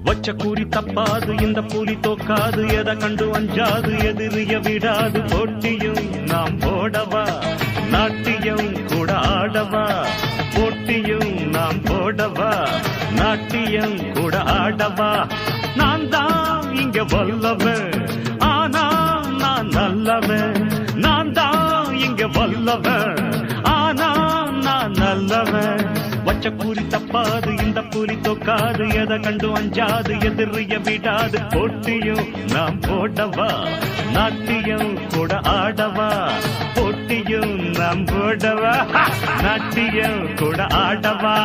வச்ச கூறி தப்பாது இந்த புலி தோக்காது எதை கண்டு அஞ்சாது எதிரிய விடாது போட்டியும் நாம் போடவா நாட்டியம் கூட ஆடவா போட்டியும் நாம் போடவா நாட்டியம் கூட ஆடவா நான் தான் இங்க வல்லவன் ஆனா நான் நல்லவன் நான் தான் இங்க வல்லவன் ஆனா நான் நல்லவன் வச்ச கூறி தப்பாது இந்த புலி தோக்காது எதை கண்டு அஞ்சாது எதிரிய விடாது போட்டியும் நாம் போடவா நாட்டியம் கூட ஆடவா போட்டியும் நாம் போடவா நாட்டியம் கூட ஆடவா